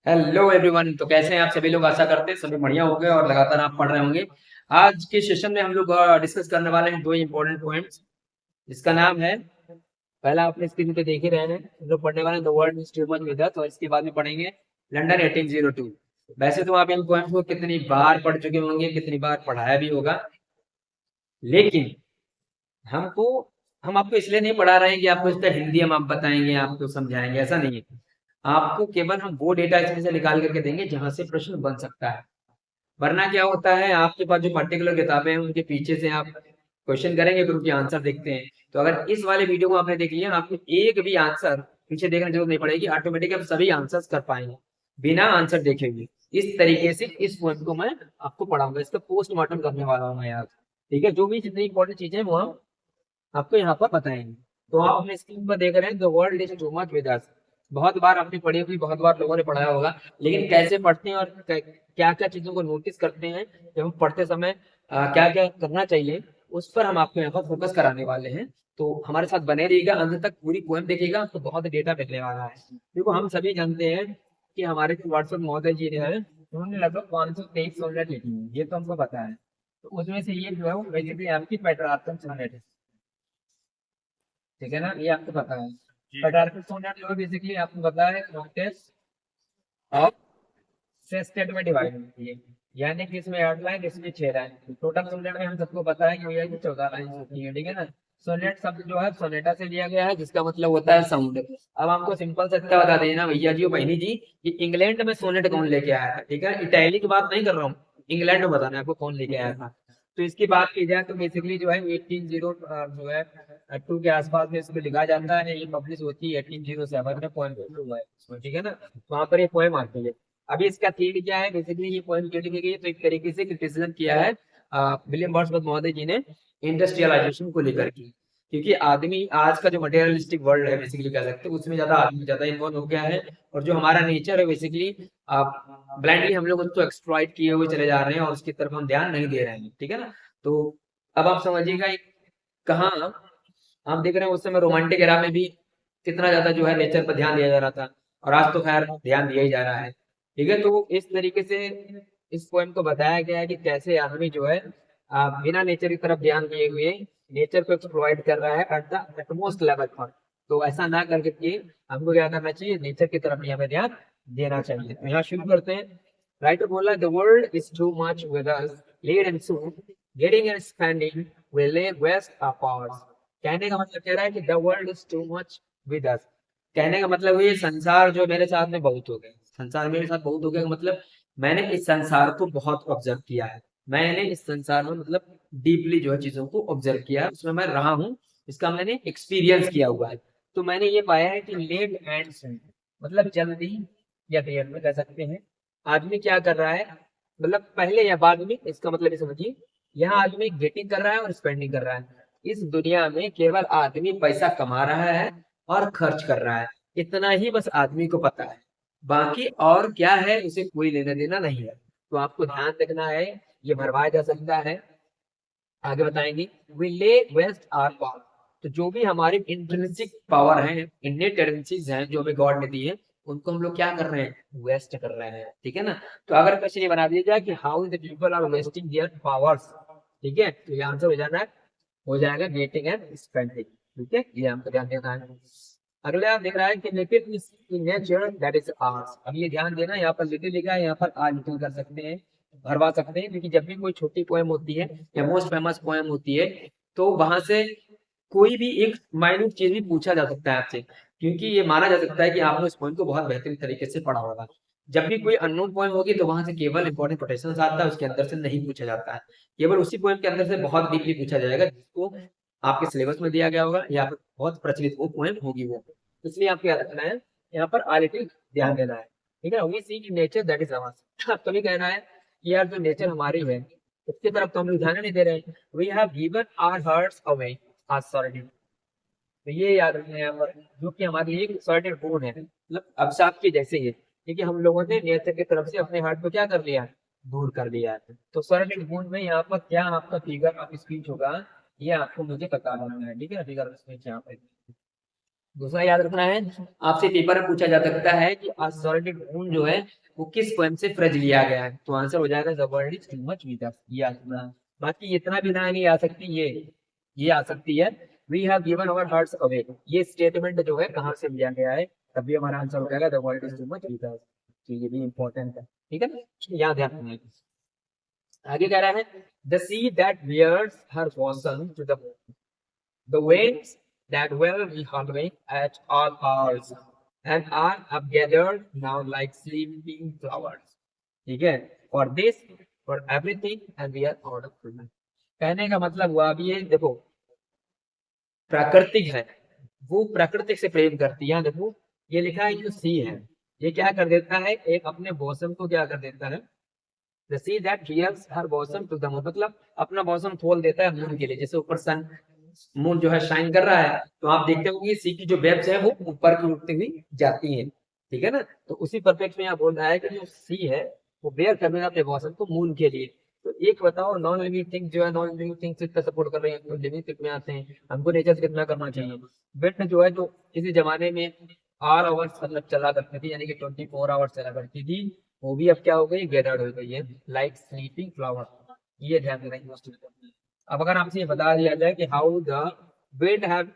Hello everyone. तो कैसे हैं आप सभी लोग? आशा करते हैं सभी बढ़िया होंगे और लगातार आप पढ़ रहे होंगे। आज के सेशन में हम लोग डिस्कस करने वाले हैं दो इम्पोर्टेंट पॉइंट्स, जिसका नाम है, पहला आपने स्क्रीन पे देख ही रहे हैं, हम लोग पढ़ने वाले हैं the world is too much with अस, और इसके बाद में पढ़ेंगे लंदन 1802। वैसे तो आप इन पॉइंट्स को कितनी बार पढ़ चुके होंगे, कितनी बार पढ़ाया भी होगा, लेकिन हमको हम आपको इसलिए नहीं पढ़ा रहे हैं कि आपको इसका हिंदी हम आप बताएंगे, आपको समझाएंगे, ऐसा नहीं है। आपको केवल हम वो डेटा इसमें से निकाल करके देंगे जहां से प्रश्न बन सकता है। वरना क्या होता है, आपके पास जो पर्टिकुलर किताबें हैं उनके पीछे से आप क्वेश्चन करेंगे फिर उनके आंसर देखते हैं। तो अगर इस वाले वीडियो को आपने देख लिया, आपको एक भी आंसर पीछे देखने की जरूरत नहीं पड़ेगी, ऑटोमेटिक आप सभी आंसर्स कर पाएंगे बिना आंसर देखे हुए। इस तरीके से इस पॉइंट को मैं आपको पढ़ाऊंगा, इसका पोस्टमार्टम करने वाला हूँ मैं यार। ठीक है, जो भी जितनी इंपॉर्टेंट चीजें हैं वो हम आपको यहाँ पर बताएंगे। तो आप अपने स्क्रीन पर देख रहे हैं the world is too much with अस। बहुत बार आपने पढ़ी होगी, बहुत बार लोगों ने पढ़ाया होगा, लेकिन कैसे पढ़ते हैं और क्या क्या चीजों को नोटिस करते हैं जब हम पढ़ते समय, क्या क्या करना चाहिए, उस पर हम आपको यहाँ पर फोकस कराने वाले हैं। तो हमारे साथ बने रहिएगा, अंत तक पूरी पोएम देखिएगा, आपको बहुत डेटा मिलने वाला है। देखो, हम सभी जानते हैं कि हमारे जो व्हाट्सएप महोदय जी ने है, उन्होंने लगभग 523 सोनेट लिखी है, ये तो हमको पता है। तो उसमें से ये जो है वो बेसिकली आपकी पेट्रार्कन सोनेट है। ठीक है ना, ये आपको पता है। पेट्रार्कल सोनेट जो है बेसिकली आपको पता है नोटेस ऑफ सेस्टेट में डिवाइड होती है, यानी कि इसमें 8 लाइन, इसमें 6 लाइन। टोटल सोनेट में हम सबको पता है कि भैया ये 14 लाइन होती है। ठीक है ना। सोनेट शब्द जो है सोनेटा से लिया गया है, जिसका मतलब होता है साउंड। अब हमको सिंपल सा इतना बता देना भैया जी और बहनी जी कि इंग्लैंड में सोनेट कौन लेके आया था। ठीक है, इटैली की बात नहीं कर रहा हूँ, इंग्लैंड में बताना है आपको कौन लेके आया था। तो इसकी बात की जाए तो बेसिकली जो है 18 जो है 2 के आसपास में इसको लिखा जाता है। ये पब्लिश होती है 1807 में, पोएम हुआ है इसमें। ठीक है ना, वहां पर ये पोएम आती है। अभी इसका थीम क्या है, बेसिकली ये पोएम क्यों लिखी गई है, तो एक तरीके से क्रिटिसिज्म किया है विलियम वर्ड्सवर्थ महोदय जी ने इंडस्ट्रियलाइजेशन को लेकर के। क्योंकि आदमी आज का जो मटेरियलिस्टिक वर्ल्ड है, बेसिकली कह सकते हैं, उसमें ज्यादा आदमी ज्यादा इन्वॉल्व हो गया है। और जो हमारा नेचर है बेसिकली ब्लाइंडली हम लोग उसको एक्सप्लॉइट किए हुए चले जा रहे हैं और उसकी तरफ हम ध्यान नहीं दे रहे हैं। ठीक है ना। तो अब आप समझिएगा कहाँ हम देख रहे हैं, उस समय रोमांटिक एरा में भी कितना ज्यादा जो है नेचर पर ध्यान दिया जा रहा था, और आज तो खैर ध्यान दिया ही जा रहा है। ठीक है, तो इस तरीके से इस पोएम को बताया गया है कि कैसे आदमी जो है बिना नेचर की तरफ ध्यान दिए हुए नेचर को एक्सप्लॉइट कर रहा है एट द एटमोस्ट लेवल पर। तो ऐसा ना करके हमको क्या करना चाहिए, नेचर की तरफ भी हमें ध्यान देना चाहिए। तो यहाँ शुरू करते हैं। राइटर बोला, the world is too much with us, lead and soon getting and spending will lay waste of hours. कहने का मतलब कह रहा है कि the world is too much with us. कहने का मतलब ये संसार जो मेरे साथ में बहुत हो गया, संसार मेरे साथ बहुत हो गया का मतलब मैंने इस संसार को बहुत ऑब्जर्व किया है। मैंने इस संसार में मतलब डीपली जो है चीजों को ऑब्जर्व किया है, उसमें मैं रहा हूँ, इसका मैंने एक्सपीरियंस किया हुआ है। तो मैंने ये पाया है कि लेट एंड सून मतलब जल्दी या देर में कह सकते हैं, आदमी क्या कर रहा है, मतलब पहले या बाद में, इसका मतलब ये समझिए, यहाँ आदमी गेटिंग कर रहा है और स्पेंडिंग कर रहा है। इस दुनिया में केवल आदमी पैसा कमा रहा है और खर्च कर रहा है, इतना ही बस आदमी को पता है। बाकी और क्या है उसे कोई लेना देना नहीं है। तो आपको ध्यान रखना है, ये भरवाया जा सकता है। आगे बताएंगे, वी ले वेस्ट आर पावर। तो जो भी हमारी इंट्रिंसिक पावर है, इन्नेट टेंडेंसीज हैं जो हमें गॉड ने दी है, उनको हम लोग क्या कर रहे हैं, वेस्ट कर रहे हैं। ठीक है ना। तो अगर क्वेश्चन ये बना दिया जाए कि how the people are wasting their powers, ठीक है, तो ये आंसर हो जाना है, हो जाएगा गेटिंग एंड स्पेंडिंग। ठीक है, ये हमको ध्यान देना है। अगले आप देख रहा है कि little is in nature that is hours. अब ये ध्यान देना, यहाँ पर लिटिल लिखा है, यहाँ पर आर लिटिल कर सकते हैं, भरवा सकते हैं, क्योंकि जब भी कोई छोटी पोएम होती है या मोस्ट फेमस पोएम होती है, तो वहां से कोई भी एक माइन्यूट चीज भी पूछा जा सकता है आपसे, क्योंकि ये माना जा सकता है कि आपने उस पोएम को बहुत बेहतरीन तरीके से पढ़ा होगा। जब भी कोई अननोन पोएम होगी तो वहां से केवल इंपॉर्टेंट कोटेशन आता है, उसके अंदर से नहीं पूछा जाता है। केवल उसी पोएम के अंदर से बहुत डीपली पूछा जाएगा, जिसको आपके सिलेबस में दिया गया होगा या फिर बहुत प्रचलित वो पोएम होगी वो। इसलिए आपको याद रखना है, यहाँ पर आलिटिल ध्यान देना है। ठीक है, we see nature that is ours. अब तो भी कहना है कि यार जो नेचर हमारी है उसकी तरफ तो हम लोग ध्यान नहीं दे रहे हैं। We have given our hearts away आज सॉलिड। तो ये याद रखना है यहाँ पर, जो कि हमारे लिए एक सॉलिड गुण है, मतलब अभिशाप के जैसे ही है, क्योंकि हम लोगों ने नेचर की तरफ से अपने हार्ट को क्या कर लिया है, दूर कर लिया है। तो सॉलिड गुण में यहाँ पर क्या आपका फिगर ऑफ स्पीच होगा, ये आपको मुझे बता देना है। ठीक है, फिगर ऑफ स्पीच यहाँ पे दूसरा याद रखना है, आपसे पेपर में पूछा जा सकता है कि सॉलिड मून जो है वो किस पोएम से फ्रेज लिया गया है, तो आंसर हो जाएगा the world is too much with अस, ये आना। बाकी इतना भी ना नहीं आ सकती, ये आ सकती है we have given our hearts away, ये स्टेटमेंट जो है कहाँ से लिया गया है, तभी हमारा आंसर हो जाएगा the world is too much with अस। तो ये भी इंपॉर्टेंट है, ठीक है ना, याद ध्यान रखना। आगे कह रहा है the sea that wears her bosom to the winds that will be howling at all hours and are upgathered now like sleeping flowers, ठीक है, for this for everything and we are out of food। कहने का मतलब हुआ अभी ये देखो, प्राकृतिक है, वो प्राकृतिक से प्रेम करती है, देखो ये लिखा है जो सी है, ये क्या कर देता है, एक अपने बॉसम को क्या कर देता है, the sea that reveals her bosom to the moon, मतलब अपना बॉसम खोल देता है मून के लिए, जैसे ऊपर सन मून जो है शाइन कर रहा है, तो आप देखते होंगे सी की जो वेब्स है वो ऊपर की उठती हुई जाती हैं, ठीक है ना, तो उसी परफेक्ट में यहाँ बोल रहा है कि जो सी है वो बेयर कर रहा है अपने बॉसम को मून के लिए। तो एक बताओ, नॉन लिविंग थिंग जो है, नॉन लिविंग थिंग कितना सपोर्ट कर रही है, तो लिविंग थिंग में आते हैं, हमको नेचर से कितना करना चाहिए। बेट जो है, जो किसी जमाने में 8 आवर्स मतलब चला करती थी, यानी कि 24 आवर्स चला करती थी, वो भी अब क्या हो गई, गैदर्ड हो गई है लाइक स्लीपिंग फ्लावर, ये ध्यान देना। अब अगर आपसे ये बता दिया जाए कि how the wind have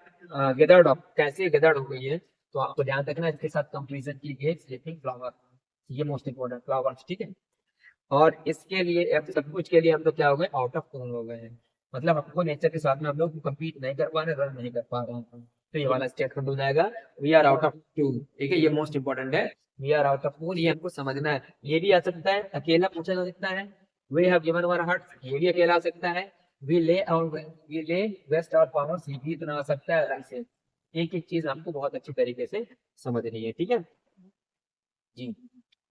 gathered up, कैसे गैदर्ड हो गई है, तो आपको ध्यान रखना इसके साथ कंपैरिजन की गई स्लीपिंग फ्लावर, ये मोस्ट इंपोर्टेंट फ्लावर्स, ठीक है। और इसके लिए अब सब कुछ के लिए हम लोग क्या हो गए, आउट ऑफ टून हो गए हैं, मतलब हमको नेचर के साथ में हम लोग कम्पीट नहीं कर पा रहे, रन नहीं कर पा रहे हैं, तो ये वाला स्टेटमेंट हो जाएगा we are out of tune, ठीक है, ये मोस्ट इंपोर्टेंट है, we are out of tune, ये हमको समझना है। ये भी आ सकता है, अकेला पूछा जा सकता है, we have given our heart, ये भी अकेला आ सकता है, वी ले वेस्ट आवर फार्मर्स, ये भी इतना आ सकता है, ऐसे एक एक चीज हमको बहुत अच्छी तरीके से समझनी है, ठीक है जी।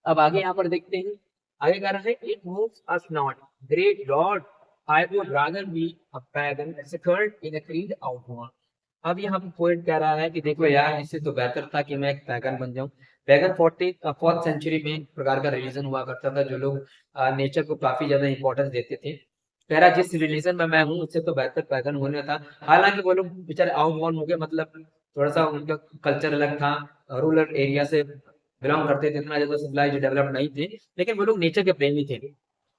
अब आगे यहाँ पर देखते हैं, आगे कह रहा है it moves us not great Lord I would rather be a pagan second in a creed outward. अब यहाँ पे पॉइंट कह रहा है कि देखो यार, इससे तो बेहतर था कि मैं एक पैगन बन जाऊं। पैगन 4th सेंचुरी में एक प्रकार का रिलीजन हुआ करता था, जो लोग नेचर को काफी ज्यादा इंपॉर्टेंस देते थे। कह रहा जिस रिलीजन में मैं हूँ उससे तो बेहतर पैगन होने था। हालांकि वो लोग बेचारे आउट बॉर्न हो गए, मतलब थोड़ा सा उनका कल्चर अलग था, रूरल एरिया से बिलोंग करते थे, इतना ज्यादा सिविलाइज डेवलप नहीं थे, लेकिन वो लोग नेचर के प्रेमी थे।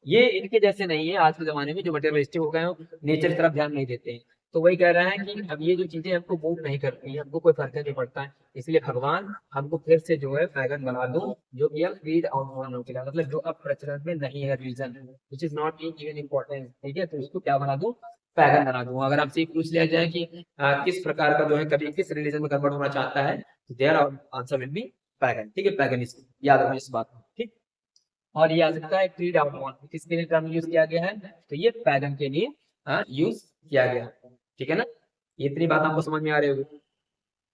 ये इनके जैसे नहीं है आज के जमाने में जो मटेरियलिस्टिक हो गए हैं, नेचर की तरफ ध्यान नहीं देते हैं। तो वही कह रहा है कि अब ये जो चीजें हमको मूव नहीं करती, हमको कोई फर्क नहीं पड़ता है, इसलिए भगवान हमको फिर से जो है पैगन बना दो, जो कि अब रीड आउट हो गया, मतलब जो अब प्रचलन में नहीं है reason, which is not even important, ठीक है, तो इसको क्या बना दो, पैगन बना दूंगा। अगर आपसे पूछ लिया जाए कि किस प्रकार का जो है कभी किस रिलीजन में कन्वर्ट होना चाहता है, तो their answer will be pagan, ठीक है, पैगनिज्म, याद रखना इस बात को, ठीक। और ये आ सकता है क्रीड आउट वन, किसके लिए टर्म यूज किया गया है, तो ये पैगन के लिए यूज किया गया, ठीक है ना। ये इतनी बात आपको समझ में आ रही होगी।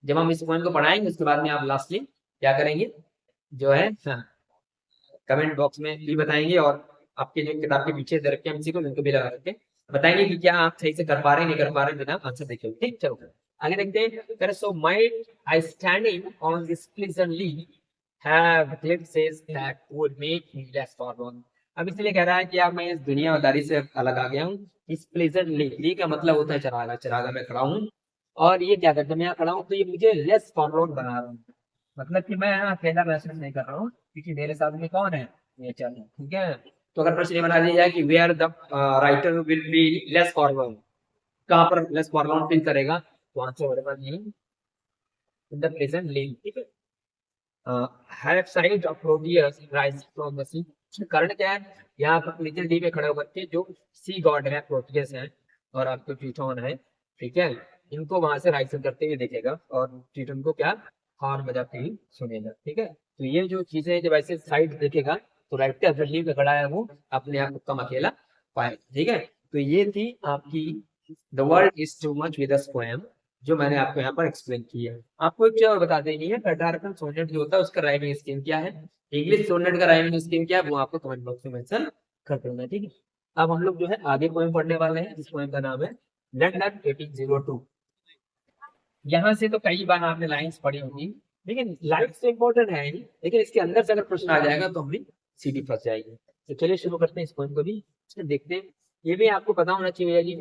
जब हम इस पॉइंट को पढ़ाएंगे उसके बाद में आप लास्टली क्या करेंगे, जो है कमेंट बॉक्स में भी बताएंगे, और आपके जो किताब के पीछे दे रखे एमसीक्यू उनको भी लगा करके बताएंगे कि क्या आप सही से कर पा रहे हैं, नहीं कर पा रहे हैं, बिना आंसर देखे, ठीक। चलो आगे देखते हैं। So might I standing on this pleasant leaf have glimpses that would make me less forlorn। अब इसलिए कह रहा है कि यार मैं इस दुनियादारी से अलग आ गया हूँ, इस प्लेजेंट ली का मतलब होता है चरागा, चरागा में खड़ा हूँ, और ये क्या करता है, मैं यहाँ खड़ा हूँ तो ये मुझे लेस फॉरलॉर्न बना रहा हूँ, मतलब कि मैं यहाँ अकेला महसूस नहीं कर रहा हूँ, क्योंकि मेरे साथ में कौन है, नेचर है, ठीक है। तो अगर प्रश्न ये बना दिया जाए कि where the writer will be less forlorn, कहाँ पर लेस फॉरलॉर्न फील करेगा, तो आंसर हो जाएगा ये इन द प्रेजेंट ली, ठीक है। have sight of Proteus rise from the sea। कारण क्या है, यहाँ पर लिटिल डी में खड़े होकर के जो सी गॉड है प्रोटियस है और आपको ट्यूटन है, ठीक है, इनको वहां से राइज करते हुए देखेगा और ट्यूटन को क्या हॉर्न बजाते ही सुनेगा, ठीक है। तो ये जो चीजें जब ऐसे साइड देखेगा तो राइट लीव में खड़ा है वो अपने आप को कम अकेला पाए, ठीक है। तो ये थी आपकी the world is too much with us poem, जो मैंने आपको यहाँ पर एक्सप्लेन की है। आपको एक चीज और बता देनी है, पेट्रार्कल सोनेट जो होता है उसका राइमिंग स्कीम क्या है, इंग्लिश सोनेट का राइमिंग स्कीम क्या है, वो आपको कमेंट बॉक्स में मेंशन कर देना, ठीक है। अब हम लोग जो है आगे पोएम पढ़ने वाले हैं, इस पोएम का नाम है लंदन 1802। यहाँ से तो कई बार आपने लाइंस पढ़ी होंगी, लेकिन लाइंस तो इम्पोर्टेंट है ही, लेकिन इसके अंदर से अगर प्रश्न आ जाएगा तो हमारी सीधी फंस जाएगी। तो चलिए शुरू करते हैं इस पोएम को भी, देखते हैं। ये भी आपको पता होना चाहिए कि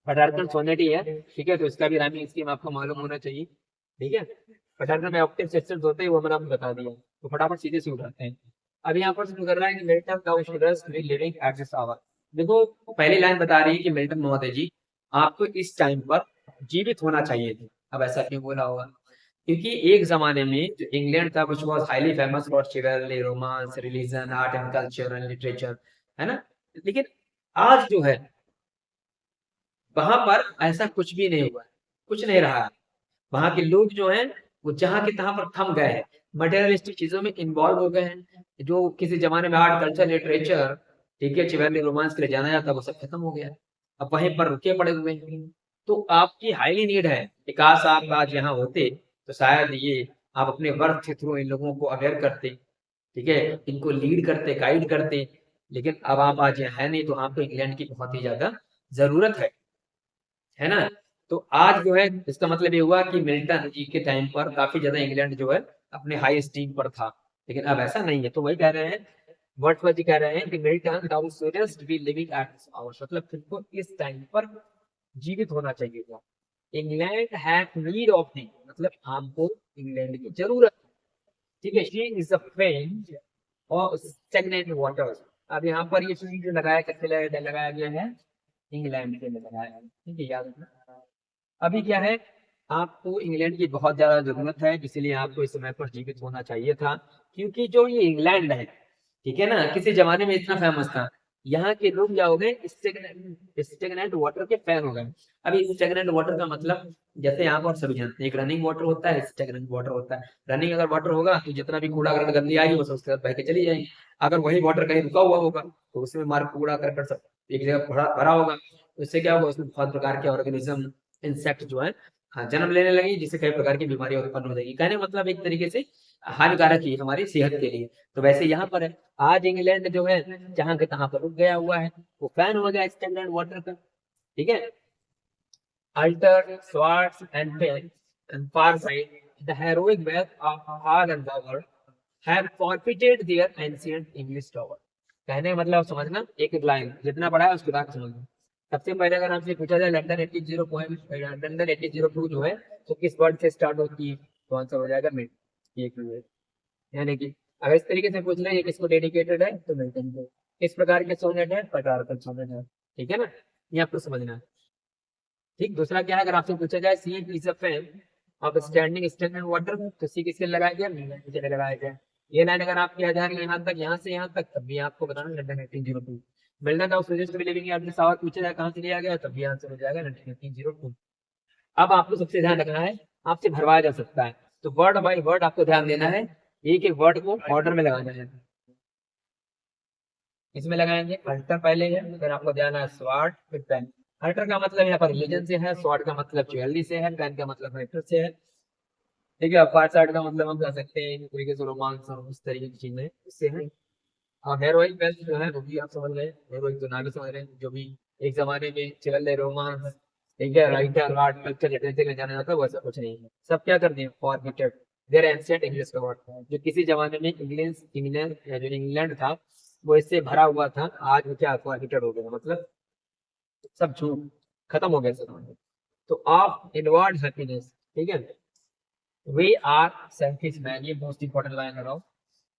पटार्कन सोनेट ही है, ठीक है। तो इसका भी राइमिंग स्कीम आपको मालूम होना चाहिए, ठीक है। पटार्कन में ऑक्टेव सेक्शंस होते हैं, वो मैंने आपको बता दिया। तो फटाफट सीधे से उठाते हैं। अब यहाँ पर शुरू कर रहा है कि मिल्टन दाउ शुगर्स भी लिविंग एट दिस आवर। देखो पहली लाइन बता रही है कि मिल्टन महोदय जी आपको इस टाइम पर जीवित होना चाहिए थे। अब ऐसा क्यों बोला होगा? क्योंकि एक जमाने में जो इंग्लैंड था which was highly famous for chivalry, romance, religion, art and culture and literature, है ना। लेकिन आज जो है वहां पर ऐसा कुछ भी नहीं हुआ है, कुछ नहीं रहा है। वहां के लोग जो हैं वो जहां के तहां पर थम गए हैं, मटेरियलिस्टिक चीजों में इन्वॉल्व हो गए हैं। जो किसी जमाने में आर्ट कल्चर लिटरेचर, ठीक है, चिवरली रोमांस के लिए जाना जाता वो सब खत्म हो गया है। अब वहीं पर रुके पड़े हुए हैं। तो आपकी हाईली नीड है कि काश आप आज यहाँ होते तो शायद ये आप अपने वर्क के थ्रू इन लोगों को अवेयर करते, ठीक है, इनको लीड करते, गाइड करते। लेकिन अब आप आज यहाँ है नहीं, तो आपको इंग्लैंड की बहुत ही ज्यादा जरूरत है ना। तो आज जो है इसका मतलब ये हुआ कि मिल्टन जी के टाइम पर काफी ज्यादा इंग्लैंड जो है अपने हाई स्टीम पर था, लेकिन अब ऐसा नहीं है। तो वही कह रहे हैं, वर्ड्सवर्थ जी कह रहे हैं कि Milton thou shouldst be living at this hour, मतलब तुमको इस टाइम पर जीवित होना चाहिए था। England had need of thee, मतलब हमको इंग्लैंड की जरूरत है, ठीक है। She is a friend or stagnant waters. अब यहाँ पर ये चीज जो लगाया कैसे लगाया गया है, इंग्लैंड के लिए लगाया है, ठीक है, याद रखना। अभी क्या है, आपको इंग्लैंड की बहुत ज्यादा जरूरत है, इसीलिए आपको इस समय पर जीवित होना चाहिए था। क्योंकि जो ये इंग्लैंड है, ठीक है ना, किसी जमाने में इतना फेमस था। यहाँ के लोग क्या हो गए, स्टेगनेंट वाटर के फैन हो गए। अभी स्टेगनेंट वाटर का मतलब, जैसे यहाँ पर सभी जानते हैं, एक रनिंग वाटर होता है, स्टेगनेंट वाटर होता है। रनिंग अगर वाटर होगा तो जितना भी कूड़ा करकट गंदी आएगी वो सब उसके साथ बह के चली जाएगी। अगर वही वाटर कहीं रुका हुआ होगा तो उसमें मार कूड़ा करकट सब एक जगह भरा भरा होगा, तो इससे क्या होगा, उसमें बहुत प्रकार के ऑर्गेनिज्म, इंसेक्ट जो है, हाँ, जन्म लेने लगी, जिससे कई प्रकार की बीमारियां उत्पन्न हो जाएगी। कहने का मतलब एक तरीके से हानिकारक ही है हमारी सेहत के लिए। तो वैसे यहाँ पर है, आज इंग्लैंड जो है जहां के तहां पर रुक गया हुआ है, वो फैन हो गया स्टैंडर्ड वाटर का, ठीक है। Altar swords and pen and far side the heroic wealth of hall and bower have forfeited their ancient English tower. कहने का मतलब समझना, एक एक लाइन जितना पढ़ा है उसके बाद समझना। सबसे पहले अगर आपसे पूछा जाए लंदन 80 पॉइंट, लंदन 80 जो है तो किस वर्ड से स्टार्ट होती है, तो आंसर हो जाएगा मिड, एक मिनट। यानी कि अगर इस तरीके से पूछ रहे हैं ये किसको डेडिकेटेड है, तो मिल्टन को। इस प्रकार के सोनेट है, पटार्कन सोनेट है, ठीक है ना, ये आपको समझना है। ठीक, दूसरा क्या है, अगर आपसे पूछा जाए she is a fen of standing standard water, तो सी किसके लगाया गया, मिल्टन के लगाया गया। ये लाइन अगर आपकी आ जा रही है यहाँ से यहाँ तक, तब भी आपको बताना London 1802। Milton of suggest to be living at this hour पूछा जाए कहाँ से लिया गया, तब भी आंसर हो जाएगा 1902। अब आपको सबसे ध्यान रखना है, आपसे भरवाया जा सकता है, तो वर्ड बाय वर्ड आपको ध्यान देना है, एक एक वर्ड को ऑर्डर में लगाना है। इसमें लगाएंगे अल्टर पहले है, फिर आपको ध्यान है स्वार्ड, फिर पेन। अल्टर का मतलब यहाँ पर रिलीजन से है, स्वार्ड का मतलब ज्वेलरी से है, पेन का मतलब राइटर से है, ठीक है। फार साइड का मतलब हम कह सकते हैं एक तरीके से रोमांस और उस तरीके की चीजें इससे है। और हेरोइक वेल्थ जो है वो भी आप समझ रहे हैं, हेरोइक तो नाम भी समझ रहे हैं, जो भी एक जमाने में चिल्ले रोमांस, ठीक है, राइटर, आर्ट, कल्चर, लिटरेचर में जाना जाता है, वैसा कुछ नहीं है। सब क्या कर दिए, फॉरगेटेड देयर एंशिएंट इंग्लिश का वर्ड, जो किसी जमाने में इंग्लैंड जो इंग्लैंड था वो इससे भरा हुआ था, आज वो क्या फॉरगेटेड हो गया, मतलब सब झूठ, खत्म हो गया सब। तो ऑफ इनवर्ड हैप्पीनेस, ठीक है, वी आर सेल्फिश मैन, ये मोस्ट इंपॉर्टेंट लाइन लगाओ,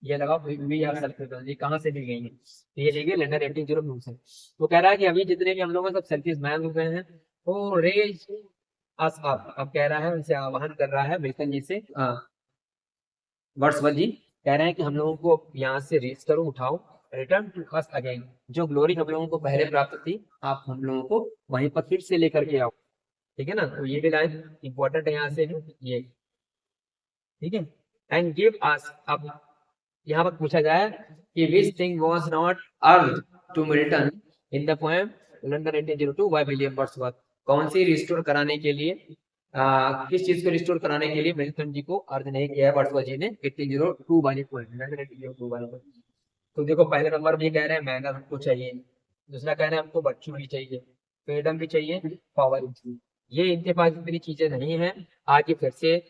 ये लगाओ, वी आर सेल्फिश मैन, ये कहाँ से ली गई है, तो ये ली गई लंदन 1802 से। वो कह रहा है कि अभी जितने भी हम लोग हैं सब सेल्फिश मैन हो गए हैं, वो रेज अस अप, अब कह रहा है उनसे आह्वान कर रहा है मिल्टन जी से, वर्ड्सवर्थ जी कह रहे हैं कि हम लोगों को यहाँ से रीच करो, उठाओ, रिटर्न टू अस अगेन, जो ग्लोरी हम लोगों को पहले प्राप्त थी आप हम लोगों को वहीं पर फिर से लेकर के आओ, ठीक है ना। तो ये भी लाइन इंपॉर्टेंट है यहाँ से, ये, ठीक है। एंड गिव अस, अब यहाँ पर पूछा जाए कि which thing was not urged to Milton in the poem London 1802 by William Wordsworth, कौन सी रिस्टोर कराने के लिए, किस चीज को रिस्टोर कराने के लिए मिल्टन जी को अर्ज नहीं किया है वर्ड्सवर्थ जी ने 1802 वाली पोएम, लंदन 1802 वाली पोएम। तो देखो पहले नंबर में कह रहे हैं मैनर हमको चाहिए, दूसरा कह रहे हैं हमको बच्चों भी चाहिए, फ्रीडम भी चाहिए, पावर भी चाहिए। ये इनके पास इतनी चीजें नहीं है। आज ये फिर से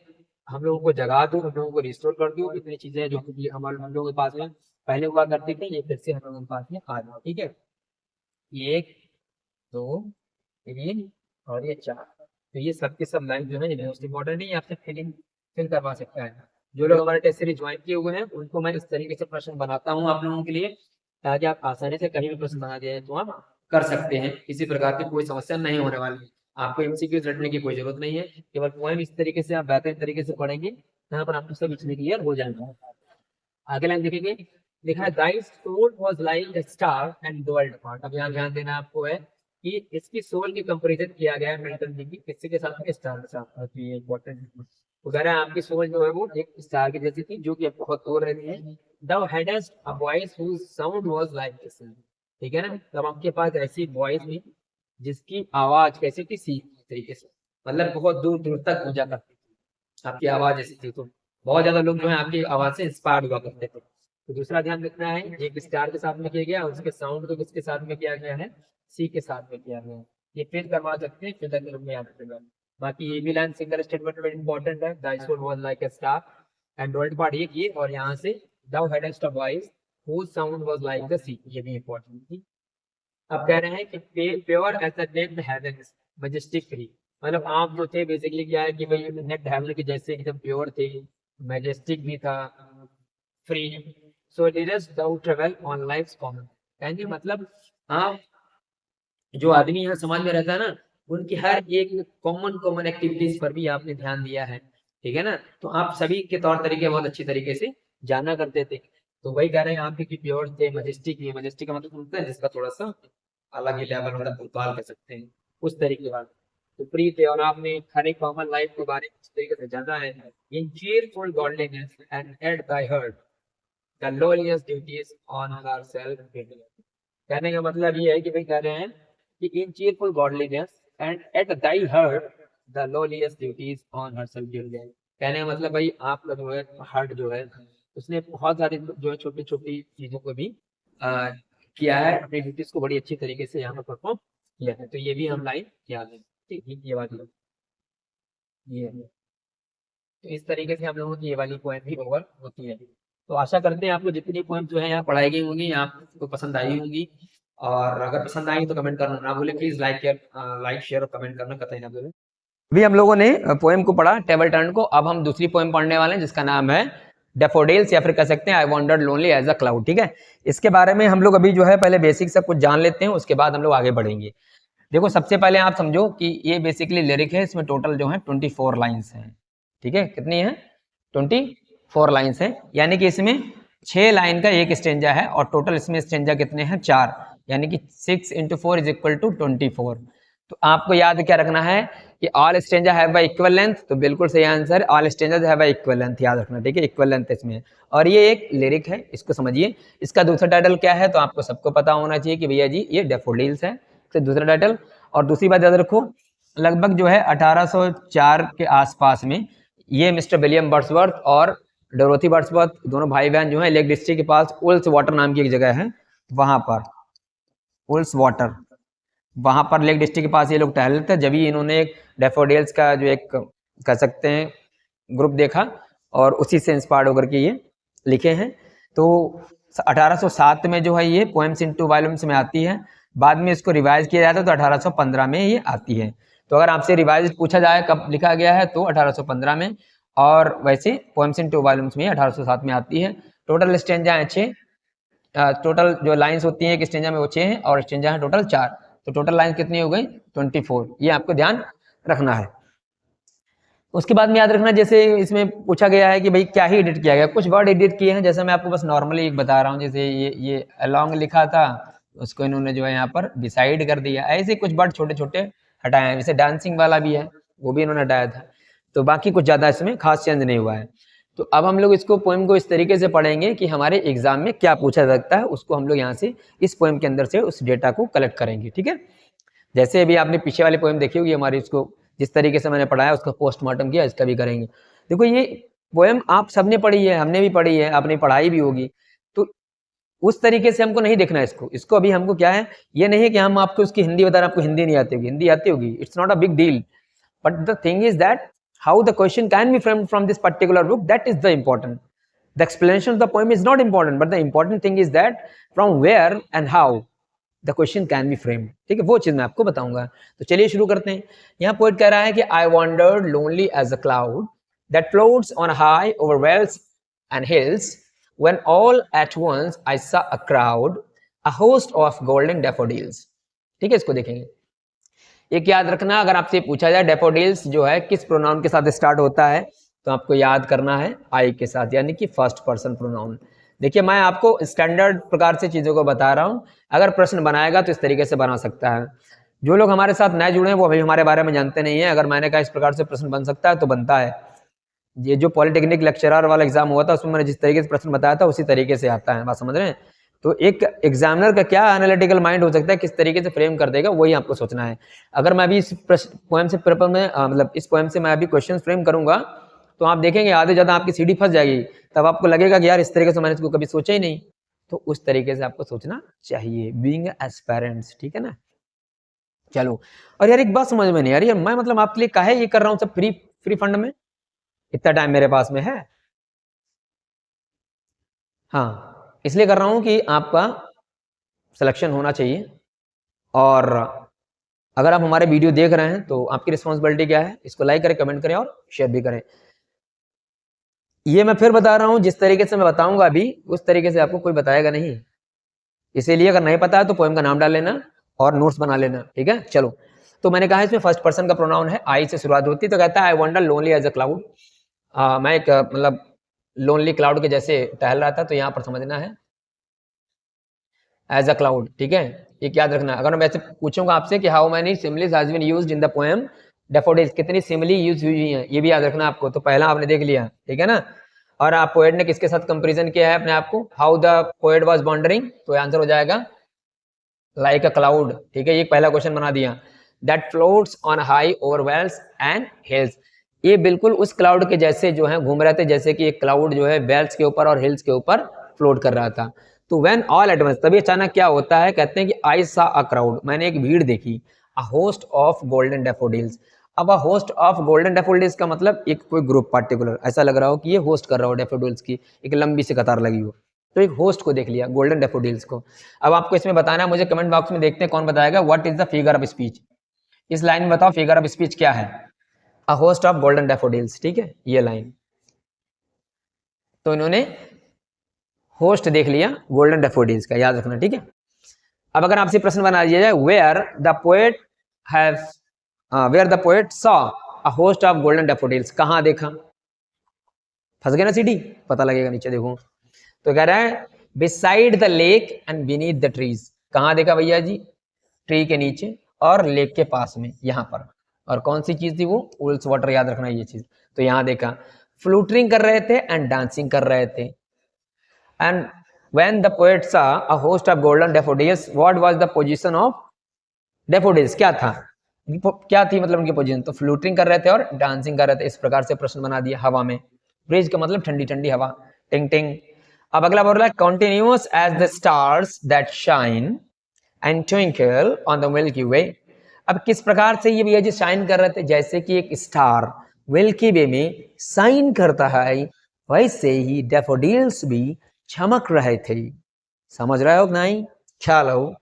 हम लोगों को जगा दो, हम लोगों को रिस्टोर कर दो, इतनी चीजें हैं जो कि हमारे हम लोगों के पास में पहले हुआ करती थी, ये फिर से हम लोगों के पास में आ जाए, ठीक है। एक, दो, तीन, और ये 4। तो ये सब के सब लाइन जो है ये मोस्ट इंपॉर्टेंट है, आपसे फिल करवा सकता है। जो लोग हमारे टेस्ट सीरीज ज्वाइन किए हुए हैं उनको मैं इस तरीके से प्रश्न बनाता हूँ आप लोगों के लिए, ताकि आप आसानी से कहीं भी प्रश्न बना दिया तो आप कर सकते हैं, किसी प्रकार की कोई समस्या नहीं होने वाली है। आपको एमसीक्यूज रटने की कोई जरूरत नहीं है, केवल पोएम इस तरीके से आप बेहतरीन तरीके से पढ़ेंगे, यहाँ पर आपको सब इसमें क्लियर हो जाएगा। आगे लाइन देखेंगे, लिखा है thy soul was like a star and dwelt part. अब यहाँ ध्यान देना आपको है कि इसकी सोल की कंपैरिजन किया गया है मेंटल की किससे के साथ में, स्टार के साथ। तो ये इंपॉर्टेंट वगैरह, आपकी सोल जो है वो एक स्टार की जैसी थी जो कि बहुत दूर रहती है। The hadst a voice whose sound was like the sun. ठीक है ना, तब आपके पास ऐसी वॉइस थी जिसकी आवाज कैसी थी, सी तरीके से, मतलब बहुत दूर दूर तक पूजा करती थी, आपकी आवाज ऐसी थी। तो बहुत ज्यादा लोग जो है आपकी आवाज से इंस्पायर हुआ करते थे। तो दूसरा ध्यान रखना है, एक स्टार के साथ में किया गया, उसके साउंड को किसके साथ में किया गया है, सी के साथ में किया गया है। ये फिर करवा सकते हैं, फिर तक में याद रखेगा। बाकी ये भी लाइन सिंगल स्टेटमेंट में इंपॉर्टेंट है, the soul was like a star and dwelt part ये, और यहाँ से thou hadst a voice whose sound was like the sea, ये भी इंपॉर्टेंट थी। अब कह रहे हैं कि pure as the naked heavens majestic free, मतलब आप जो थे बेसिकली क्या है कि भाई नेक्ड हेवन के जैसे एकदम प्योर थे, मैजेस्टिक भी था, free. So didst thou travel on life's common, कहने मतलब आप जो आदमी यहाँ समाज में रहता है ना, उनकी हर एक कॉमन कॉमन एक्टिविटीज पर भी आपने ध्यान दिया है। ठीक है ना, तो आप सभी के तौर तरीके बहुत अच्छी तरीके से जाना करते थे। तो वही कह रहे हैं आप भी कि प्योर थे, मजेस्टिक है, मजेस्टिक का मतलब समझते हैं जिसका थोड़ा सा अलग ही लेवल वाला भूतकाल कह सकते हैं, उस तरीके का। तो प्री थे और आपने हर एक कॉमन लाइफ के बारे में इस तरीके से जाना है। इन cheerful godliness and at thy heart the lowliest duties on ourselves। कहने का मतलब ये है कि भाई कह रहे हैं कि इन cheerful godliness and at thy heart the lowliest duties on herself। कहने का मतलब भाई आपका जो है हार्ट जो है उसने बहुत सारी जो है छोटी छोटी चीजों को भी किया है, अपनी ड्यूटीज को बड़ी अच्छी तरीके से यहाँ पर परफॉर्म किया है। तो ये भी हम लाइन याद है, ठीक है, ये वाली ये है। तो इस तरीके से हम लोगों की ये वाली पोएम भी ओवर होती है। तो आशा करते हैं आपको जितनी पोएम जो है यहाँ पढ़ाई गई होंगी आपको पसंद आई होंगी, और अगर पसंद आई तो कमेंट करना ना भूलें प्लीज, लाइक शेयर और कमेंट करना कतई ना भूलें। अभी हम लोगों ने पोएम को पढ़ा, टेबल टर्न को। अब हम दूसरी पोएम पढ़ने वाले हैं जिसका नाम है डेफोडिल्स, या फिर कह सकते हैं I wandered lonely as a cloud. ठीक है, इसके बारे में हम लोग अभी जो है पहले बेसिक सब कुछ जान लेते हैं, उसके बाद हम लोग आगे बढ़ेंगे। देखो सबसे पहले आप समझो कि ये बेसिकली लिरिक है, इसमें टोटल जो है 24 लाइन्स हैं। ठीक है, कितनी है, 24 लाइन्स है, यानी कि इसमें 6 लाइन का एक स्टेंजा है, और टोटल इसमें स्टेंजा कितने हैं, 4, यानी कि 6 × 4 = 24। तो आपको याद क्या रखना है कि all stanza have a equal length, तो बिल्कुल सही answer, all stanzas have a equal length, याद रखना। ठीक है, इक्वल लेंथ इसमें, और ये एक लिरिक है, इसको समझिए। इसका दूसरा टाइटल क्या है, तो आपको सबको पता होना चाहिए कि भैया जी ये डेफोडिल्स है, तो दूसरा टाइटल। और दूसरी बात याद रखो, लगभग जो है 1804 के आसपास में ये मिस्टर विलियम वर्ड्सवर्थ और डोरोथी वर्ड्सवर्थ दोनों भाई बहन जो है लेक डिस्ट्रिक्ट के पास उल्स वाटर नाम की एक जगह है, वहां पर उल्स वाटर, वहां पर लेक डिस्ट्रिक्ट के पास ये लोग टहल रहे थे, जब ही इन्होंने एक डेफोडिल्स का जो एक कह सकते हैं ग्रुप देखा, और उसी से इंस्पायर्ड होकर के ये लिखे हैं। तो 1807 में जो है ये पोएम्स इन 2 वॉल्यूम्स में आती है, बाद में इसको रिवाइज किया जाता है तो 1815 में ये आती है। तो अगर आपसे रिवाइज पूछा जाए कब लिखा गया है तो 1815 में, और वैसे पोएम्स इन 2 वॉल्यूम्स में 1807 में आती है। टोटल स्टेंजा है 6, टोटल जो लाइन्स होती हैं एक स्टेंजा में वो 6 हैं, और स्टेंजा है टोटल 4, तो टोटल लाइन कितनी हो गई, 24। ये आपको ध्यान रखना है। उसके बाद में याद रखना, जैसे इसमें पूछा गया है कि भाई क्या ही एडिट किया गया, कुछ वर्ड एडिट किए हैं, जैसे मैं आपको बस नॉर्मली एक बता रहा हूँ, जैसे ये अलॉन्ग लिखा था, उसको इन्होंने जो है यहाँ पर डिसाइड कर दिया, ऐसे कुछ वर्ड छोटे छोटे हटाए हैं। जैसे डांसिंग वाला भी है, वो भी इन्होंने हटाया था, तो बाकी कुछ ज़्यादा इसमें खास चेंज नहीं हुआ है। तो अब हम लोग इसको पोएम को इस तरीके से पढ़ेंगे कि हमारे एग्जाम में क्या पूछा सकता है, उसको हम लोग यहाँ से इस पोएम के अंदर से उस डेटा को कलेक्ट करेंगे। ठीक है, जैसे अभी आपने पीछे वाली पोएम देखी होगी हमारी, इसको जिस तरीके से मैंने पढ़ाया उसका पोस्टमार्टम किया, इसका भी करेंगे। देखो ये पोएम आप सबने पढ़ी है, हमने भी पढ़ी है, आपने पढ़ाई भी होगी, तो उस तरीके से हमको नहीं देखना है इसको अभी हमको क्या है, ये नहीं है कि हम आपको उसकी हिंदी बता रहे हैं, आपको हिंदी नहीं आती होगी, हिंदी आती होगी, it's not a big deal, but the thing is that how the question can be framed from this particular book, that is the important. The explanation of the poem is not important, but the important thing is that from where and how the question can be frame, ठीक है, वो चीज मैं आपको बताऊंगा। तो चलिए शुरू करते हैं। यहाँ पोएट कह रहा है कि I wandered lonely as a cloud that floats on high over vales and hills when all at once I saw a crowd a host of golden daffodils. ठीक है, इसको देखेंगे। एक याद रखना, अगर आपसे पूछा जाए डैफोडिल्स जो है किस प्रोनाउन के साथ स्टार्ट होता है, तो आपको याद करना है आई के साथ, यानी कि फर्स्ट पर्सन प्रोनाउन। देखिए मैं आपको स्टैंडर्ड प्रकार से चीज़ों को बता रहा हूँ, अगर प्रश्न बनाएगा तो इस तरीके से बना सकता है। जो लोग हमारे साथ नए जुड़े हैं वो अभी हमारे बारे में जानते नहीं है, अगर मैंने कहा इस प्रकार से प्रश्न बन सकता है तो बनता है। ये जो पॉलिटेक्निक लेक्चरर वाला एग्जाम हुआ था उसमें मैंने जिस तरीके से प्रश्न बताया था उसी तरीके से आता है, बात समझ रहे हैं। तो एक एग्जामिनर का क्या एनालिटिकल माइंड हो सकता है, किस तरीके से फ्रेम कर देगा, वही आपको सोचना है। अगर मैं अभी इस पोएम से पेपर में मतलब इस पोएम से मैं अभी क्वेश्चन फ्रेम करूंगा तो आप देखेंगे आधे ज़्यादा आपकी सीढ़ी फंस जाएगी, तब आपको लगेगा कि यार इस तरीके से मैंने इसको कभी सोचा ही नहीं। तो उस तरीके से आपको सोचना चाहिए, बीइंग एस्पायरेंट्स, ठीक है ना। चलो, और यार एक बात समझ में नहीं आ रही है, मैं मतलब आपके लिए काहे ये कर रहा हूँ सब फ्री फंड में, इतना टाइम मेरे पास में है। हाँ, इसलिए कर रहा हूँ कि आपका सिलेक्शन होना चाहिए, और अगर आप हमारे वीडियो देख रहे हैं तो आपकी रिस्पॉन्सिबिलिटी क्या है, इसको लाइक करें, कमेंट करें और शेयर भी करें। ये मैं फिर बता रहा हूँ, जिस तरीके से मैं बताऊंगा अभी उस तरीके से आपको कोई बताएगा नहीं, इसीलिए अगर नहीं पता है तो पोएम का नाम डाल लेना और नोट्स बना लेना, ठीक है। चलो, तो मैंने कहा इसमें फर्स्ट पर्सन का प्रोनाउन है, आई से शुरुआत होती है, तो कहता है I wonder lonely as a cloud. मैं एक मतलब लोनली क्लाउड के जैसे टहल रहा था, तो यहाँ पर समझना है एज अ क्लाउड, ठीक है। एक याद रखना, अगर मैं वैसे पूछूंगा आपसे कि how many similes has been used in the poem daffodils, कितनी सिमिली यूज हुई हैं, ये भी याद रखना आपको। तो पहला आपने देख लिया, ठीक है ना। और आप पोएट ने किसके साथ कंपैरिजन किया है अपने आप को, how the poet was wandering, तो आंसर हो जाएगा लाइक अ क्लाउड, ठीक है। ये पहला क्वेश्चन बना दिया। That floats on high over vales and hills, ये बिल्कुल उस क्लाउड के जैसे जो है घूम रहे थे, जैसे कि एक क्लाउड जो है वेल्स के ऊपर और हिल्स के ऊपर फ्लोट कर रहा था। तो व्हेन ऑल एट वंस, तभी अचानक क्या होता है, कहते हैं कि आई सा अ क्राउड, मैंने एक भीड़ देखी, a host of golden daffodils. अब a host of golden daffodils का मतलब एक कोई ग्रुप पार्टिकुलर, ऐसा लग रहा हो कि ये होस्ट कर रहा हो डैफोडिल्स की एक लंबी सी कतार लगी हो, तो एक होस्ट को देख लिया गोल्डन डैफोडिल्स को। अब आपको इसमें बताना है, मुझे कमेंट बॉक्स में देखते हैं कौन बताएगा what is the figure of speech. इस लाइन में बताओ फिगर ऑफ स्पीच क्या है, अ होस्ट ऑफ गोल्डन डैफोडिल्स, ठीक है, ये लाइन। तो इन्होंने होस्ट देख लिया गोल्डन डैफोडिल्स का, याद रखना, ठीक है। अब अगर आपसे प्रश्न बना दिया जाए where the poet have where the poet saw a host of golden daffodils, कहां देखा, फंस गए ना सीढ़ी, पता लगेगा नीचे देखो। तो कह रहा है beside the lake and beneath the trees, कहां देखा भैया जी, ट्री के नीचे और लेक के पास में, यहाँ पर। और कौन सी चीज थी वो, वुल्स वाटर, याद रखना ये चीज। तो यहाँ देखा फ्लूटरिंग कर रहे थे एंड डांसिंग कर रहे थे। एंड व्हेन द पोएट सा अ host of golden daffodils what was the position of daffodils, क्या था, क्या थी मतलब उनकी पोजीशन, तो फ्लूटरिंग कर रहे थे और डांसिंग कर रहे थे। इस प्रकार से प्रश्न बना दिया हवा में, ब्रिज का मतलब ठंडी ठंडी हवा, टिंग टिंग। अब अगला बोल रहा है continuous as the stars that shine and twinkle on the milky way. अब किस प्रकार से ये भैया जी शाइन कर रहे थे, जैसे कि एक स्टार मिल्की वे में शाइन करता है, वैसे ही डैफोडिल्स भी चमक रहे थे। समझ रहे हो कि नहीं, चलो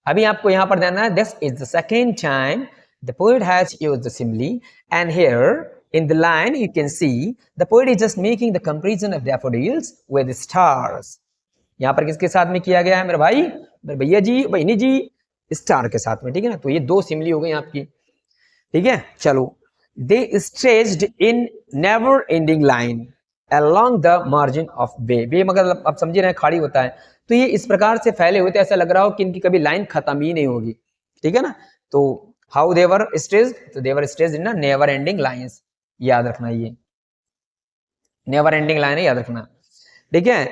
अभी आपको यहां पर देना है, this is the second time the poet has used the simile, and here in the line you can see the poet is just making the comparison of daffodils with stars। यहाँ पर किसके साथ में किया गया है मेरे भाई, मेरे भैया जी बहनी जी, स्टार के साथ में, ठीक है ना। तो ये दो सिमिली हो गई आपकी, ठीक है। चलो, they stretched in never ending line along the margin of way मगर आप समझे रहे खाड़ी होता है, तो ये इस प्रकार से फैले हुए थे, ऐसा लग रहा हो कि इनकी कभी लाइन खत्म ही नहीं होगी, ठीक है ना। तो हाउ देवर स्ट्रेच्ड, तो they stretched in never ending lines, याद रखना ये नेवर एंडिंग लाइन है, याद रखना, ठीक है।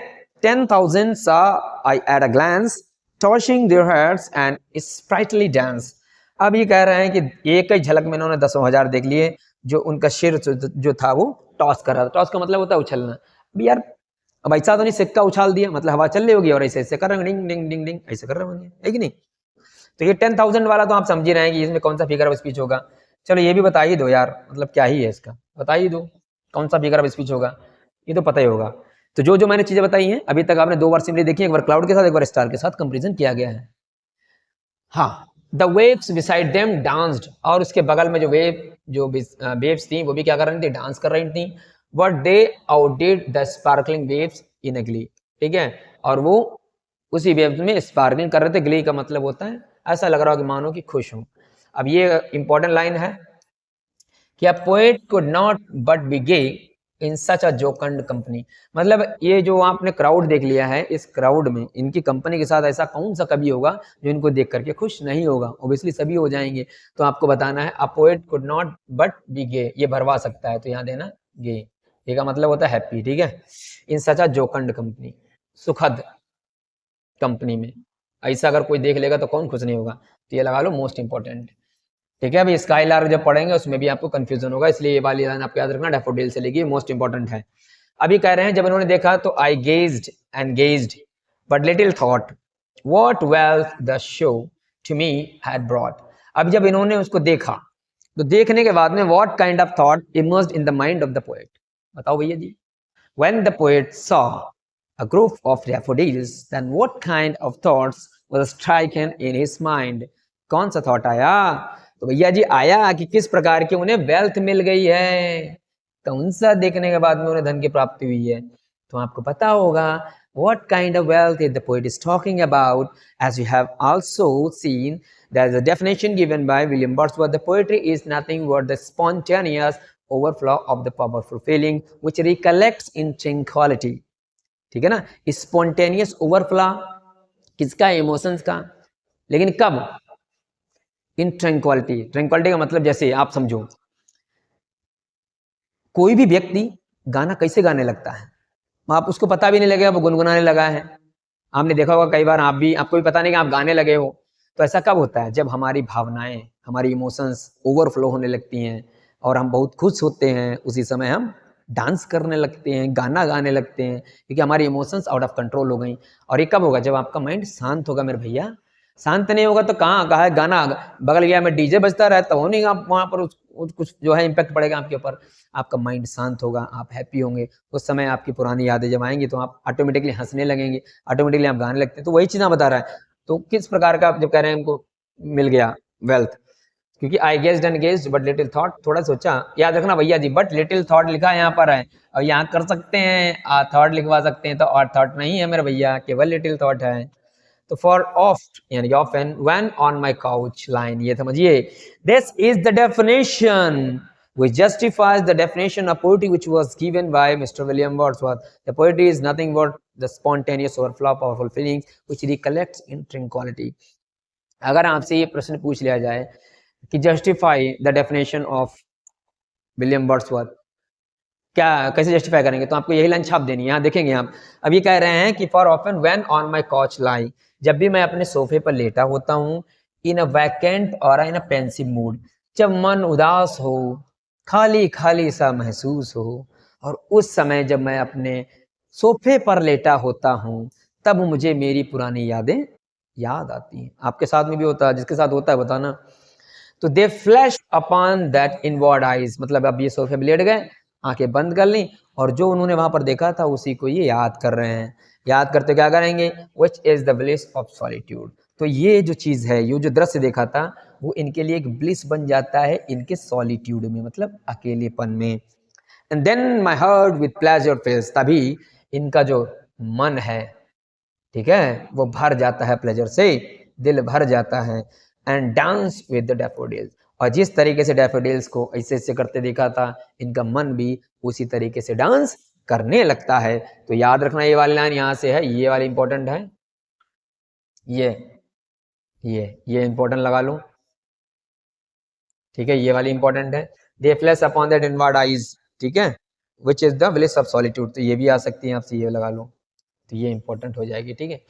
10,000 saw I at a glance tossing their heads and sprightly dance। अब ये कह रहे हैं कि एक ही झलक में इन्होंने 10,000 देख लिए, जो उनका सिर जो था वो टॉस कर रहा था। टॉस का मतलब होता है उछलना। अब यार अब ऐसा तो नहीं सिक्का उछाल दिया मतलब हवा चल रही होगी और ऐसे ऐसे कर रहे हैं डिंग डिंग डिंग डिंग, ऐसे कर रहे होंगे, है कि नहीं। तो ये 10,000 वाला तो आप समझ ही रहे हैं कि इसमें कौन सा फिगर ऑफ स्पीच होगा। चलो ये भी बता ही दो यार, मतलब क्या ही है इसका, बता ही दो कौन सा फिगर ऑफ स्पीच होगा, ये तो पता ही होगा। तो जो जो मैंने चीजें बताई हैं अभी तक आपने 2 बार सिमिली देखी, एक बार क्लाउड के साथ, एक बार स्टार के साथ कंपेरिजन किया गया है। हाँ, the waves beside them danced, और उसके बगल में जो वेव्स थी वो भी क्या कर रही थी, डांस कर रही थी। But they outdid the sparkling waves in a glee, ठीक है, और वो उसी वेव्स में स्पार्कलिंग कर रहे थे। ग्ली का मतलब होता है ऐसा लग रहा हो कि मानो कि खुश हो। अब ये इंपॉर्टेंट लाइन है कि a poet could not but be gay in such a jocund company, मतलब ये जो आपने क्राउड देख लिया है, इस क्राउड में इनकी कंपनी के साथ ऐसा कौन सा कवि होगा जो इनको देख करके खुश नहीं होगा। ऑब्वियसली सभी हो जाएंगे। तो आपको बताना है a poet could not but be gay, ये भरवा सकता है तो यहाँ देना गे, ये का मतलब होता है हैप्पी, ठीक है। इन सच अ जोकंड कंपनी, सुखद कंपनी में ऐसा अगर कोई देख लेगा तो कौन खुश नहीं होगा, तो ये लगा लो मोस्ट इंपॉर्टेंट, ठीक है। अभी स्काईलार्क जब पढ़ेंगे उसमें भी आपको कंफ्यूजन होगा, इसलिए ये वाली लाइन आपको याद रखना, डैफोडिल से लेगी, मोस्ट इंपॉर्टेंट है। अभी कह रहे हैं जब इन्होंने देखा तो I gazed and gazed but little thought what wealth the show to me had brought. अब जब इन्होंने उसको देखा तो देखने के बाद में what kind of thought emerged in the mind of the poet, बताओ भैया जी। When the poet saw a group of daffodils, then what kind of thoughts was stricken in his mind? कौन सा थॉट आया? तो भैया जी आया कि किस प्रकार की उन्हें वेल्थ मिल गई है, कौन सा देखने के बाद में उन्हें धन की प्राप्ति हुई है। तो आपको पता होगा what kind of wealth is the poet is talking about, as you have also seen there is a definition given by William Wordsworth. The poetry is nothing but the spontaneous overflow of the powerful feeling which recollects in tranquility, ठीक है ना। Spontaneous overflow किसका, emotions का, लेकिन कब, इन tranquillity. Tranquillity का मतलब जैसे आप समझो कोई भी व्यक्ति गाना कैसे गाने लगता है, आप उसको पता भी नहीं लगेगा वो गुनगुनाने लगा है। आपने देखा होगा कई बार, आप भी, आपको भी पता नहीं कि आप गाने लगे हो। तो ऐसा कब होता है, जब हमारी भावनाएं, हमारी इमोशंस ओवरफ्लो होने लगती हैं और हम बहुत खुश होते हैं, उसी समय हम डांस करने लगते हैं, गाना गाने लगते हैं, क्योंकि हमारी इमोशंस आउट ऑफ कंट्रोल हो गई। और ये कब होगा, जब आपका माइंड शांत होगा मेरे भैया। शांत नहीं होगा तो कहा है गाना बगल गया में डीजे बजता रहता हो नहीं, आप वहाँ पर कुछ जो है इम्पैक्ट पड़ेगा आपके ऊपर। आपका माइंड शांत होगा, आप हैप्पी होंगे, उस समय आपकी पुरानी यादें जब आएंगी तो आप ऑटोमेटिकली हंसने लगेंगे, ऑटोमेटिकली आप गाने लगते हैं। तो वही चीज़ बता रहा है। तो किस प्रकार का आप जब कह रहे हैं हमको मिल गया वेल्थ, क्योंकि I guessed and guessed but little thought, थोड़ा सोचा, याद रखना भैया जी, बट लिटिल थॉट लिखा यहाँ पर है, और यहाँ कर सकते हैं थॉट लिखवा सकते हैं, तो और थॉट नहीं है मेरे भैया, केवल लिटिल थॉट है। तो फॉर ऑफ्ट यानी often, when on my couch line, ये समझिए, this is the definition which justifies the definition of poetry which was given by Mr. William Wordsworth. The poetry is nothing but the spontaneous overflow of powerful feelings which recollects in tranquility. अगर आपसे ये प्रश्न पूछ लिया जाए कि justify the definition of William Wordsworth, क्या कैसे जस्टिफाई करेंगे, तो आपको यही लाइन छाप देनी है। यहाँ देखेंगे आप, अब ये कह रहे हैं कि for often when on my couch I, जब भी मैं अपने सोफे पर लेटा होता हूँ, इन अ वैकेंट और इन अ पेंसिव मूड, जब मन उदास हो, खाली खाली सा महसूस हो, और उस समय जब मैं अपने सोफे पर लेटा होता हूँ, तब मुझे मेरी पुरानी यादें याद आती हैं। आपके साथ में भी होता है, जिसके साथ होता है बताना। तो दे flash upon that inward eyes, मतलब अब ये सोफे पर लेट गए, आंखें बंद कर ली, और जो उन्होंने वहां पर देखा था उसी को ये याद कर रहे हैं। याद करते क्या करेंगे, which is the bliss of solitude. तो ये जो चीज है, ये जो दृश्य देखा था, वो इनके लिए एक ब्लिस बन जाता है इनके सॉलिट्यूड में, मतलब अकेलेपन में। And then my heart with pleasure fills, तभी इनका जो मन है, ठीक है, वो भर जाता है प्लेजर से, दिल भर जाता है। And dance with the daffodils, और जिस तरीके से डैफोडिल्स को ऐसे ऐसे करते देखा था, इनका मन भी उसी तरीके से डांस करने लगता है। तो याद रखना ये वाली लाइन यहाँ से है, ये वाली इंपॉर्टेंट है, ये इंपॉर्टेंट लगा लो, ठीक है, ये वाली इंपॉर्टेंट है। दे flash upon that inward eyes, ठीक है, which is the bliss of solitude, तो ये भी आ सकती है आपसे, ये लगा लो, तो ये इंपॉर्टेंट हो जाएगी, ठीक है।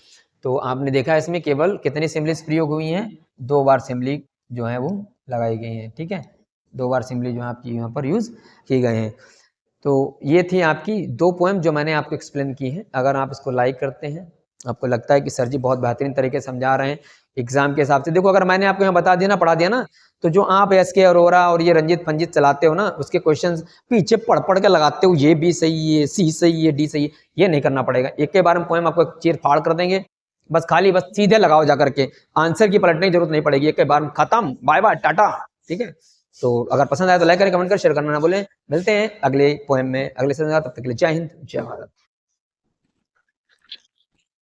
तो आपने देखा इसमें केवल कितनी सिम्बलीज प्रयोग हुई हैं, 2 बार सिम्बली जो है वो लगाई गई हैं, ठीक है, 2 बार सिम्बली जो आपकी यहाँ पर यूज की गए हैं। तो ये थी आपकी 2 पोएम जो मैंने आपको एक्सप्लेन की हैं। अगर आप इसको लाइक करते हैं, आपको लगता है कि सर जी बहुत बेहतरीन तरीके से समझा रहे हैं एग्जाम के हिसाब से, देखो अगर मैंने आपको यहाँ बता दिया ना, पढ़ा दिया ना, तो जो आप एस के अरोरा और ये रंजित पंजित चलाते हो ना, उसके क्वेश्चंस पीछे पढ़ पढ़ के लगाते हो, ये बी सही है, सी सही है, डी सही है, ये नहीं करना पड़ेगा। एक के बारे में पोएम आपको चीर फाड़ कर देंगे, बस खाली बस सीधे लगाओ जाकर के, आंसर की पलटने की जरूरत नहीं पड़ेगी, एक के बार खत्म, बाय बाय टाटा। ठीक है, तो अगर पसंद आया तो लाइक करें, कमेंट करें, शेयर करना ना बोलें। मिलते हैं अगले पोएम में, अगले सेशन में, तब तक के लिए जय हिंद जय भारत।